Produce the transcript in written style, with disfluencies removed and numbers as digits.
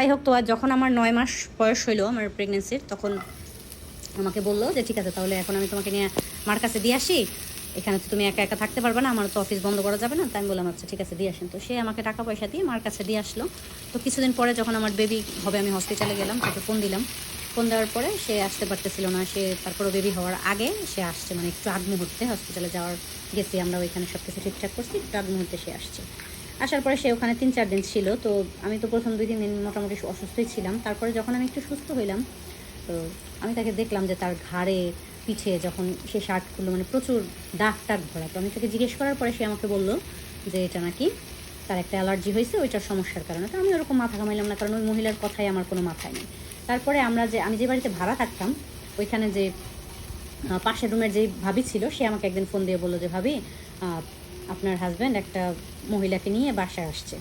তাই হোক, তো আর যখন আমার 9 মাস বয়স হইলো আমার প্রেগনেন্সির, তখন আমাকে বললো যে ঠিক আছে তাহলে এখন আমি তোমাকে নিয়ে মার কাছে দিয়ে আসি, এখানে তো তুমি একা একা থাকতে পারবে না, আমার তো অফিস বন্ধ করা যাবে না। তাই আমি বললাম আচ্ছা ঠিক আছে দিয়ে আসেন। তো সে আমাকে টাকা পয়সা দিয়ে মার কাছে দিয়ে আসলো। তো কিছুদিন পরে যখন আমার বেবি হবে আমি হসপিটালে গেলাম, তাকে ফোন দিলাম। ফোন দেওয়ার পরে সে আসতে পারতেছিল না, সে তারপরও বেবি হওয়ার আগে সে আসছে, মানে একটু আগ মুহূর্তে হসপিটালে যাওয়ার গেছি আমরা, ওইখানে সব কিছু ঠিকঠাক করছি, একটু আগ মুহূর্তে সে আসছে। আসার পরে সে ওখানে 3-4 দিন ছিল। তো আমি তো প্রথম 2-3 দিন মোটামুটি অসুস্থই ছিলাম। তারপরে যখন আমি একটু সুস্থ হইলাম, তো আমি তাকে দেখলাম যে তার ঘাড়ে পিঠে যখন সে শার্ট খুললো মানে প্রচুর দাগ টাগ ভরা। তো আমি তাকে জিজ্ঞেস করার পরে সে আমাকে বললো যে এটা নাকি তার একটা অ্যালার্জি হয়েছে ওইটার সমস্যার কারণে। তো আমি ওরকম মাথা ঘামাইলাম না, কারণ ওই মহিলার কথাই আমার কোনো মাথায় নেই। তারপরে আমি যে বাড়িতে ভাড়া থাকতাম ওইখানে যে পাশের রুমের যে ভাবি ছিল সে আমাকে একদিন ফোন দিয়ে বললো যে ভাবি, আপনার হাজব্যান্ড একটা মহিলাকে নিয়ে বাসায় আসছে।